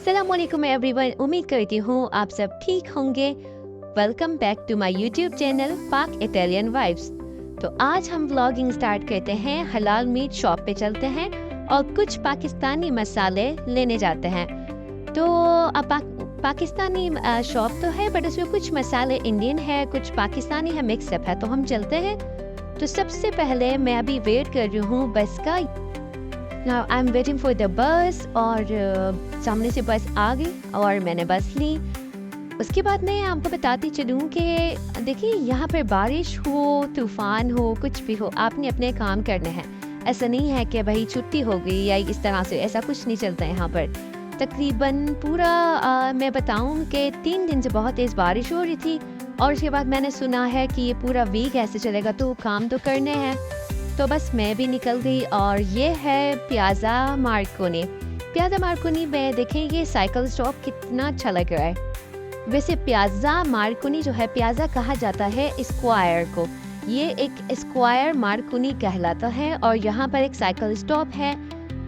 अस्सलामुअलैकुम एवरीवन, उम्मीद करती हूँ आप सब ठीक होंगे। Welcome back to my YouTube channel Pak Italian vibes. तो आज हम व्लॉगिंग स्टार्ट करते हैं। हलाल मीट शॉप पे चलते हैं और कुछ पाकिस्तानी मसाले लेने जाते हैं। तो अब पाकिस्तानी शॉप तो है बट उसमें कुछ मसाले इंडियन है, कुछ पाकिस्तानी है, मिक्सअप है। तो हम चलते हैं। तो सबसे पहले मैं अभी वेट कर रही हूँ बस का। Now I'm waiting for the bus और सामने से बस आ गई और मैंने बस ली। उसके बाद मैं आपको बताती चलूँ कि देखिए यहाँ पर बारिश हो, तूफान हो, कुछ भी हो, आपने अपने काम करने हैं। ऐसा नहीं है कि भाई छुट्टी हो गई या इस तरह से, ऐसा कुछ नहीं चलता यहाँ पर। तकरीबन पूरा मैं बताऊँ कि 3 दिन से बहुत तेज़ बारिश हो रही थी और उसके बाद मैंने सुना है कि ये पूरा वीक ऐसे चलेगा, तो काम तो करने हैं। तो बस मैं भी निकल गई और ये है पियाज़ा मार्कोनी। पियाज़ा मार्कोनी में देखें ये साइकिल स्टॉप कितना अच्छा लग रहा है। वैसे पियाज़ा मार्कोनी जो है, पियाज़ा कहा जाता है स्क्वायर को। ये एक स्क्वायर मार्कोनी कहलाता है और यहाँ पर एक साइकिल स्टॉप है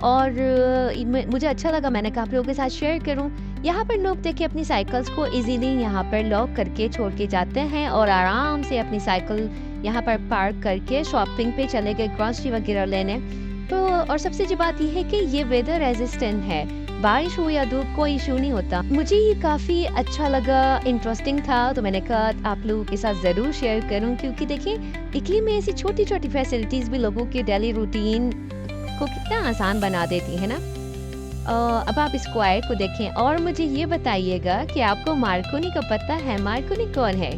और मुझे अच्छा लगा, मैंने कहा आप लोगों के साथ शेयर करूँ। यहाँ पर लोग देखिए अपनी साइकिल्स को इजीली यहाँ पर लॉक करके छोड़ के जाते हैं और आराम से अपनी साइकिल यहाँ पर पार्क करके शॉपिंग पे चले गए ग्रॉसरी वगैरह लेने। तो और सबसे जो बात यह है कि ये वेदर रेजिस्टेंट है, बारिश हो या धूप कोई इशू नहीं होता। मुझे ये काफ़ी अच्छा लगा, इंटरेस्टिंग था, तो मैंने कहा आप लोगों के साथ ज़रूर शेयर करूं क्योंकि देखिए इटली में ऐसी छोटी छोटी फैसिलिटीज़ भी लोगों के डेली रूटीन को कितना आसान बना देती है ना। अब आप स्क्वायर को देखें और मुझे ये बताइएगा कि आपको मार्कोनी का पता है? मार्कोनी कौन है?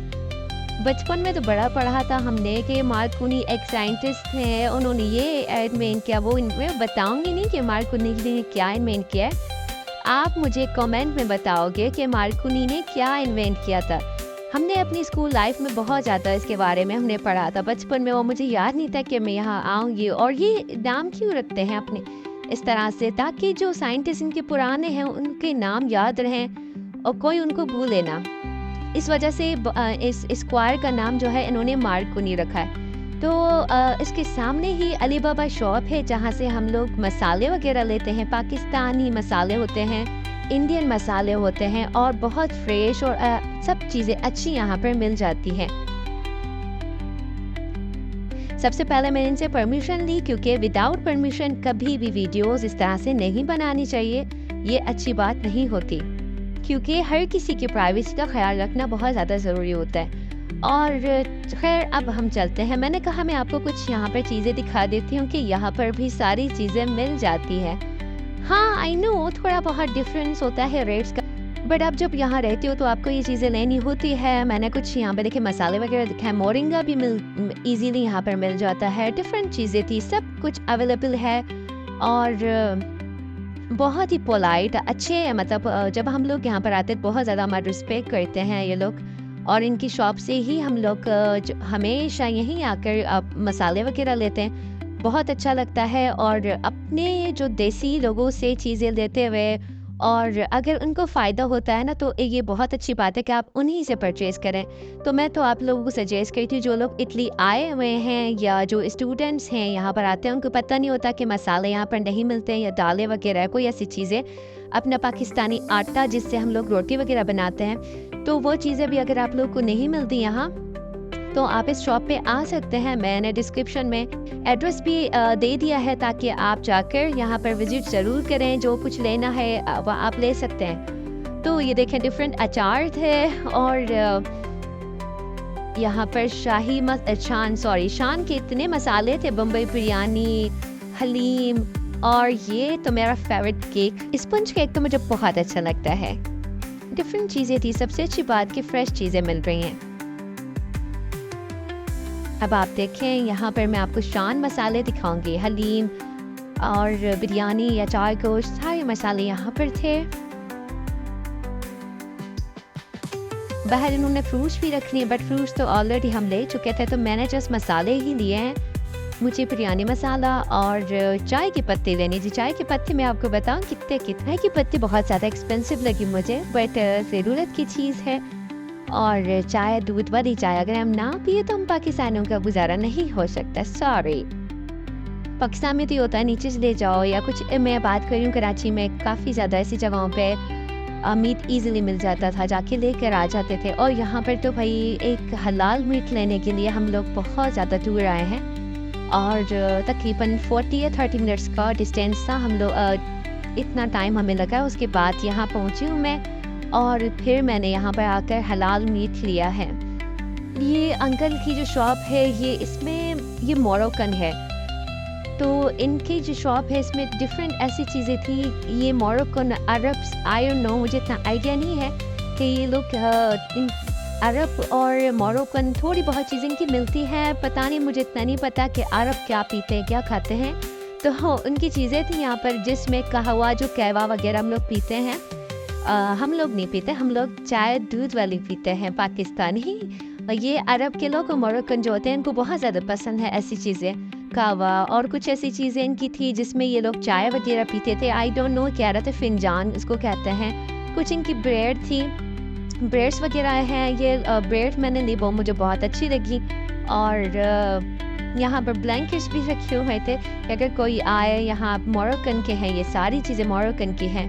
बचपन में तो बड़ा पढ़ा था हमने कि मार्कोनी एक साइंटिस्ट हैं, उन्होंने ये इन्वेंट किया। वो मैं बताऊंगी नहीं कि मार्कोनी ने क्या इन्वेंट किया है, आप मुझे कमेंट में बताओगे कि मार्कोनी ने क्या इन्वेंट किया था। हमने अपनी स्कूल लाइफ में बहुत ज़्यादा इसके बारे में हमने पढ़ा था बचपन में, वो मुझे याद नहीं था कि मैं यहाँ आऊँगी। और ये नाम क्यों रखते हैं अपने इस तरह से, ताकि जो साइंटिस्ट इनके पुराने हैं उनके नाम याद रहें और कोई उनको भूले ना। इस वजह से इस स्क्वायर का नाम जो है इन्होंने मार्कोनी रखा है। तो इसके सामने ही अली बाबा शॉप है जहाँ से हम लोग मसाले वगैरह लेते हैं। पाकिस्तानी मसाले होते हैं, इंडियन मसाले होते हैं और बहुत फ्रेश और सब चीज़ें अच्छी यहाँ पर मिल जाती हैं। सबसे पहले मैंने इनसे परमिशन ली क्योंकि विदाउट परमिशन कभी भी वीडियोस इस तरह से नहीं बनानी चाहिए, ये अच्छी बात नहीं होती क्योंकि हर किसी की प्राइवेसी का ख्याल रखना बहुत ज़्यादा ज़रूरी होता है। और खैर अब हम चलते हैं। मैंने कहा मैं आपको कुछ यहाँ पर चीज़ें दिखा देती हूँ कि यहाँ पर भी सारी चीज़ें मिल जाती हैं। हाँ आई नो थोड़ा बहुत डिफरेंस होता है रेट्स का, बट आप जब यहाँ रहते हो तो आपको ये चीज़ें लेनी होती है। मैंने कुछ यहाँ पे देखे मसाले वगैरह दिखा है, मोरिंगा भी ईजीली यहाँ पर मिल जाता है, डिफरेंट चीज़ें थी, सब कुछ अवेलेबल है और बहुत ही पोलाइट अच्छे हैं। मतलब जब हम लोग यहाँ पर आते हैं बहुत ज़्यादा हमारा रिस्पेक्ट करते हैं ये लोग और इनकी शॉप से ही हम लोग हमेशा यहीं आकर मसाले वगैरह लेते हैं, बहुत अच्छा लगता है। और अपने जो देसी लोगों से चीज़ें लेते हुए और अगर उनको फ़ायदा होता है ना तो ये बहुत अच्छी बात है कि आप उन्हीं से परचेज़ करें। तो मैं तो आप लोगों को सजेस्ट करती हूँ जो लोग इटली आए हुए हैं या जो स्टूडेंट्स हैं यहाँ पर आते हैं, उनको पता नहीं होता कि मसाले यहाँ पर नहीं मिलते हैं या दालें वगैरह कोई ऐसी चीज़ें, अपना पाकिस्तानी आटा जिससे हम लोग रोटी वगैरह बनाते हैं, तो वो चीज़ें भी अगर आप लोग को नहीं मिलती यहाँ तो आप इस शॉप पे आ सकते हैं। मैंने डिस्क्रिप्शन में एड्रेस भी दे दिया है ताकि आप जाकर यहाँ पर विजिट ज़रूर करें, जो कुछ लेना है वह आप ले सकते हैं। तो ये देखें डिफरेंट अचार थे और यहाँ पर शान के इतने मसाले थे, बम्बई बिरयानी, हलीम और ये तो मेरा फेवरेट केक, स्पंज केक तो मुझे बहुत अच्छा लगता है। डिफरेंट चीज़ें थी, सबसे अच्छी बात कि फ्रेश चीज़ें मिल रही हैं। अब आप देखें यहाँ पर मैं आपको शान मसाले दिखाऊंगी, हलीम और बिरयानी या चाय गोश्त, सारे मसाले यहाँ पर थे। बाहर इन्होंने फ्रूट्स भी रख लिए बट फ्रूट्स तो ऑलरेडी हम ले चुके थे, तो मैंने जस्ट मसाले ही लिए हैं। मुझे बिरयानी मसाला और चाय के पत्ते लेने जी। चाय के पत्ते मैं आपको बताऊँ कितने की पत्ते बहुत ज़्यादा एक्सपेंसिव लगी मुझे, बट ज़रूरत की चीज़ है। और चाय दूध वाली चाय अगर हम ना पिए तो हम पाकिस्तानियों का गुजारा नहीं हो सकता, सॉरी। पाकिस्तान में तो ये होता है नीचे से ले जाओ या कुछ। मैं बात कर रही हूँ कराची में, काफ़ी ज़्यादा ऐसी जगहों पे मीट इजीली मिल जाता था, जाके लेकर आ जाते थे। और यहाँ पर तो भाई एक हलाल मीट लेने के लिए हम लोग बहुत ज़्यादा दूर आए हैं और तकरीबन 40 या 30 मिनट्स का डिस्टेंस था। हम लोग इतना टाइम हमें लगा। उसके बाद यहाँ पहुँची हूँ मैं और फिर मैंने यहाँ पर आकर हलाल मीट लिया है। ये अंकल की जो शॉप है ये मोरक्कन है, तो इनकी जो शॉप है इसमें डिफरेंट ऐसी चीज़ें थी। ये Moroccan Arabs, I don't know, मुझे इतना आइडिया नहीं है कि ये लोग इन अरब और मोरक्कन थोड़ी बहुत चीज़ें इनकी मिलती हैं। पता नहीं, मुझे इतना नहीं पता कि अरब क्या पीते हैं, क्या खाते हैं। तो हाँ, उनकी चीज़ें थी यहाँ पर, जिसमें कहवा, जो कहवा वगैरह हम लोग पीते हैं। हम लोग नहीं पीते, हम लोग चाय दूध वाली पीते हैं, पाकिस्तानी। ये अरब के लोग और मोरक्कन जो होते हैं इनको बहुत ज़्यादा पसंद है ऐसी चीज़ें, कहवा और कुछ ऐसी चीज़ें इनकी थी जिसमें ये लोग चाय वगैरह पीते थे। आई डोंट नो क्या रहा था, फिंजान इसको कहते हैं। कुछ इनकी ब्रेड थी, ब्रेड्स वगैरह हैं। ये ब्रेड मैंने ली, वो मुझे बहुत अच्छी लगी। और यहाँ पर ब्लैंकेट्स भी रखे हुए थे कि अगर कोई आए, यहाँ मोरक्कन के हैं, ये सारी चीज़ें मोरक्कन की हैं।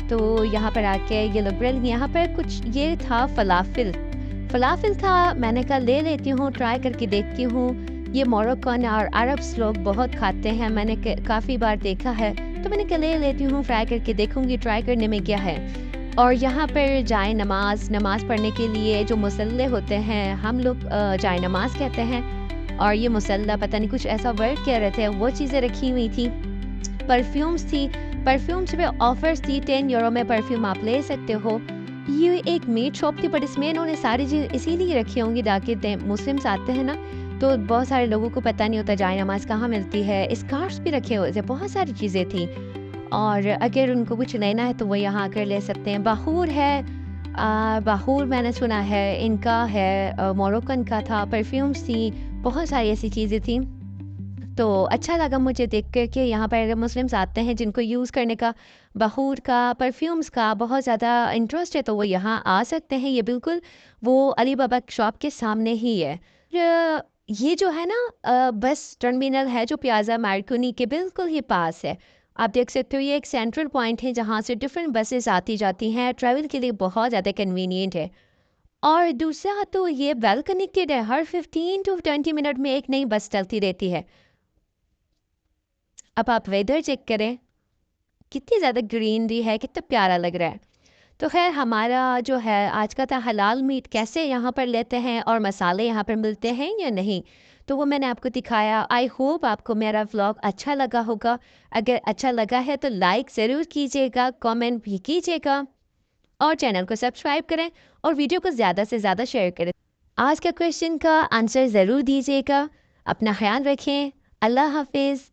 तो यहाँ पर आके ये लोग ब्रेड, यहाँ पर कुछ ये था फलाफिल था। मैंने कहा ले लेती हूँ, ट्राई करके देखती हूँ। ये मोरक्कन और अरब्स लोग बहुत खाते हैं, मैंने काफ़ी बार देखा है, तो मैंने कहा ले लेती हूँ, ट्राई करके देखूँगी ट्राई करने में क्या है। और यहाँ पर जाए नमाज पढ़ने के लिए जो मुसल्ले होते हैं, हम लोग जाए नमाज कहते हैं, और ये मुसल्ला पता नहीं कुछ ऐसा वर्ड कह रहे थे, वो चीज़ें रखी हुई थी। परफ्यूम्स थी, परफ्यूम्स पे ऑफर्स थी, 10 यूरो में परफ्यूम आप ले सकते हो। ये एक मीट शॉप थी, पर इसमें इन्होंने सारी चीज़ इसीलिए रखी होंगी ताकि मुस्लिम्स आते हैं ना, तो बहुत सारे लोगों को पता नहीं होता जाए नमाज कहाँ मिलती है। स्कार्फ्स भी रखे हुए थे, बहुत सारी चीज़ें थी। और अगर उनको कुछ लेना है तो वो यहाँ आकर ले सकते हैं। बाहूर है, बाहूर मैंने सुना है इनका है, मोरक्कन का था। परफ्यूम्स थी, बहुत सारी ऐसी चीज़ें थी। तो अच्छा लगा मुझे देख कर के यहाँ पर अगर मुस्लिम्स आते हैं जिनको यूज़ करने का, बहूर का, परफ्यूम्स का बहुत ज़्यादा इंटरेस्ट है, तो वो यहाँ आ सकते हैं। ये बिल्कुल वो अली बाबा शॉप के सामने ही है। ये जो है ना बस टर्मिनल है जो प्याजा मार्कोनी के बिल्कुल ही पास है। आप देख सकते हो ये एक सेंट्रल पॉइंट है जहाँ से डिफरेंट बसेस आती जाती हैं, ट्रैवल के लिए बहुत ज़्यादा कन्वीनियंट है। और दूसरा तो ये वेल कनेक्टेड है, हर 15 to 20 मिनट में एक नई बस चलती रहती है। अब आप वेदर चेक करें, कितनी ज़्यादा ग्रीनरी है, कितना प्यारा लग रहा है। तो खैर हमारा जो है आज का था हलाल मीट कैसे यहाँ पर लेते हैं और मसाले यहाँ पर मिलते हैं या नहीं, तो वो मैंने आपको दिखाया। आई होप आपको मेरा व्लॉग अच्छा लगा होगा। अगर अच्छा लगा है तो लाइक ज़रूर कीजिएगा, कमेंट भी कीजिएगा और चैनल को सब्सक्राइब करें और वीडियो को ज़्यादा से ज़्यादा शेयर करें। आज का क्वेश्चन का आंसर ज़रूर दीजिएगा। अपना ख्याल रखें। अल्लाह हाफिज़।